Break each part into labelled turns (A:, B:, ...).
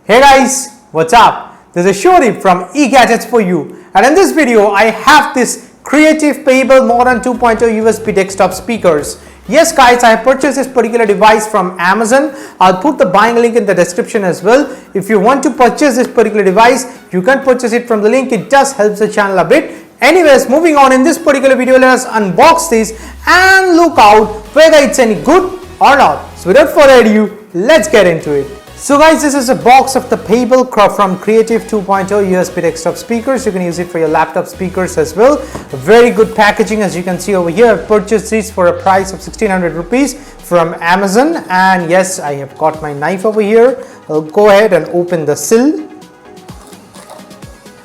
A: Hey guys, what's up? This is Shorip from eGadgets for you, and in this video I have this Creative Pebble Modern 2.0 USB desktop speakers. Yes guys, I have purchased this particular device from Amazon. I'll put the buying link in the description as well. If you want to purchase this particular device, you can purchase it from the link. It does help the channel a bit. Anyways, moving on, in this particular video let us unbox this and look out whether it's any good or not. So without further ado, let's get into it. So guys, this is a box of the Pebble from Creative 2.0 USB desktop speakers. You can use it for your laptop speakers as well. Very good packaging, as you can see over here. I've purchased these for a price of 1600 rupees from Amazon, and yes, I have got my knife over here. I'll go ahead and open the seal.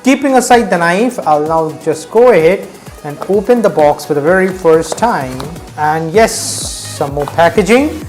A: Keeping aside the knife, I'll now just go ahead and open the box for the very first time. And yes, some more packaging.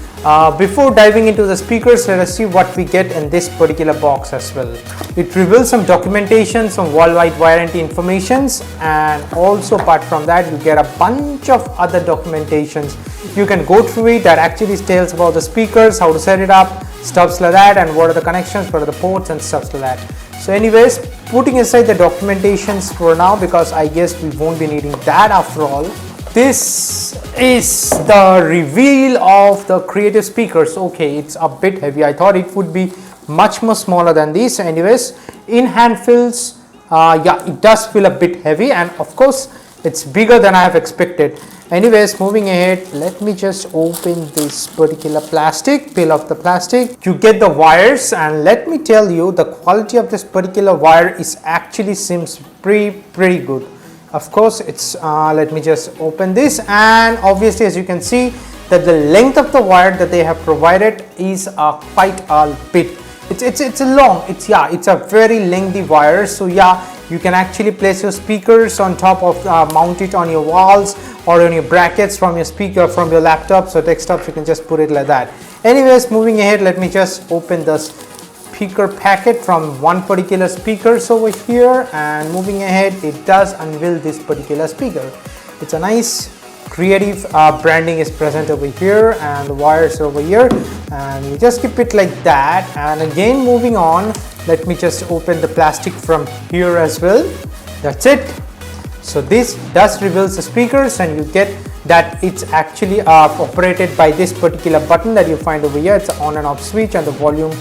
A: Before diving into the speakers, let us see what we get in this particular box as well. It reveals some documentation, some worldwide warranty informations, and also apart from that you get a bunch of other documentations. You can go through it. That actually tells about the speakers, how to set it up, stuffs like that, and what are the connections, what are the ports and stuff like that. So anyways, putting aside the documentations for now, because I guess we won't be needing that after all. This is the reveal of the Creative speakers. Okay, it's a bit heavy. I thought it would be much more smaller than this. Anyways, in hand feels, yeah, it does feel a bit heavy, and of course it's bigger than I have expected. Anyways, moving ahead, let me just open this particular plastic, peel off the plastic. You get the wires, and let me tell you, the quality of this particular wire is actually seems pretty good. Of course, it's let me just open this, and obviously as you can see that the length of the wire that they have provided is quite a bit. It's a long, it's a very lengthy wire. So yeah, you can actually place your speakers on top of, mount it on your walls or on your brackets from your speaker, from your laptops or desktops. You can just put it like that. Anyways, moving ahead, let me just open the speaker packet from one particular speakers over here, and moving ahead, it does unveil this particular speaker. It's a nice Creative branding is present over here, and the wires over here, and you just keep it like that. And again, moving on, let me just open the plastic from here as well. That's it. So this does reveals the speakers, and you get that it's actually operated by this particular button that you find over here. It's an on and off switch, and the volume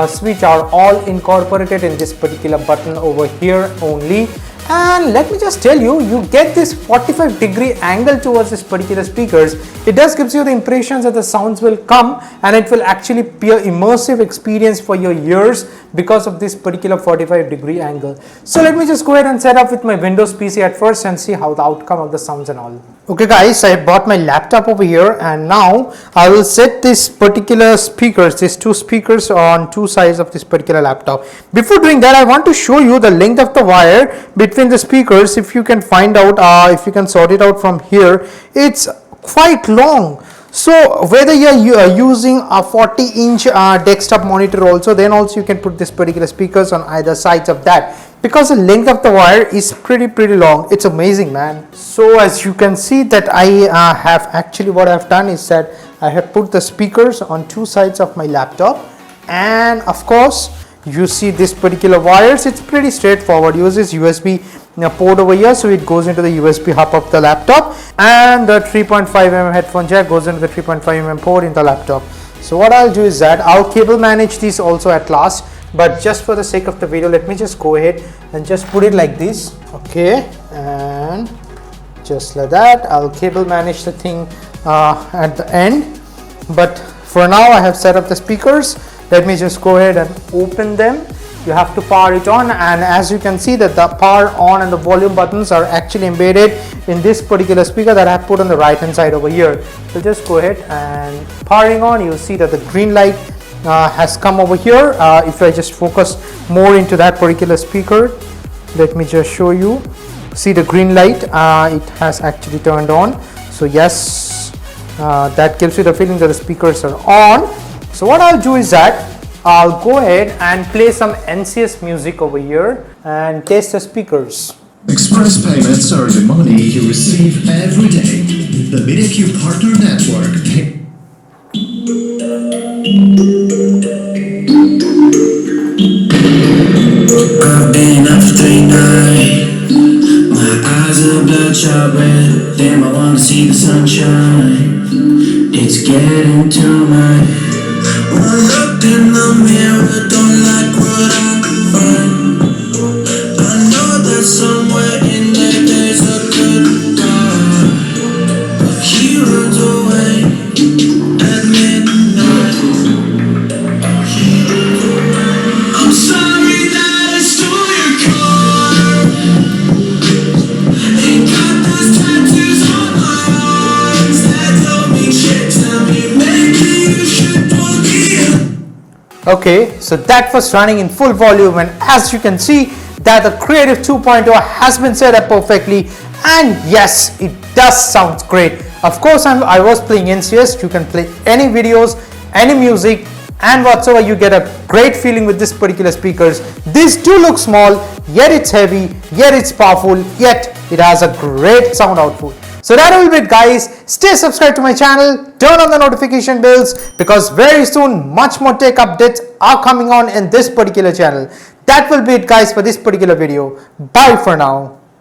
A: switch are all incorporated in this particular button over here only. And let me just tell you, you get this 45-degree angle towards this particular speakers. It does gives you the impressions that the sounds will come, and it will actually be an immersive experience for your ears because of this particular 45-degree angle. So let me just go ahead and set up with my Windows PC at first and see how the outcome of the sounds and all. Okay guys, I bought my laptop over here, and now I will set this particular speakers, these two speakers on two sides of this particular laptop. Before doing that, I want to show you the length of the wire between the speakers. If you can find out, if you can sort it out from here, it's quite long. So whether you are using a 40-inch desktop monitor also, then also you can put this particular speakers on either sides of that, because the length of the wire is pretty long. It's amazing, man. So as you can see that I have actually, what I've done is that I have put the speakers on two sides of my laptop, and of course you see this particular wires. It's pretty straightforward. Uses USB port over here, so it goes into the USB hub of the laptop, and the 3.5mm headphone jack goes into the 3.5mm port in the laptop. So what I'll do is that I'll cable manage these also at last, but just for the sake of the video, let me just go ahead and just put it like this. Okay, and just like that, I'll cable manage the thing at the end. But for now, I have set up the speakers. Let me just go ahead and open them. You have to power it on, and as you can see that the power on and the volume buttons are actually embedded in this particular speaker that I have put on the right hand side over here. So just go ahead and powering on, you'll see that the green light has come over here. If I just focus more into that particular speaker, let me just show you. See the green light, it has actually turned on. So yes, that gives you the feeling that the speakers are on. So what I'll do is that I'll go ahead and play some NCS music over here and test the speakers.
B: Express payments are the money you receive every day. The MediaQ Partner Network.
C: see the sunshine. It's getting to my. When I look in the mirror, don't like what I find. I know that somewhere in there there's a good guy. He runs away at midnight. I'm sorry that I stole your car. Ain't got those tattoos on my arms that don't mean shit to me. Maybe you should pull me up.
A: Okay, so that was running in full volume, and as you can see that the Creative 2.0 has been set up perfectly, and yes, it does sound great. Of course, I was playing NCS. You can play any videos, any music, and whatsoever. You get a great feeling with this particular speakers. These do look small, yet it's heavy, yet it's powerful, yet it has a great sound output. So that will be it, guys. Stay subscribed to my channel, turn on the notification bells, because very soon much more tech updates are coming on in this particular channel. That will be it, guys, for this particular video. Bye for now.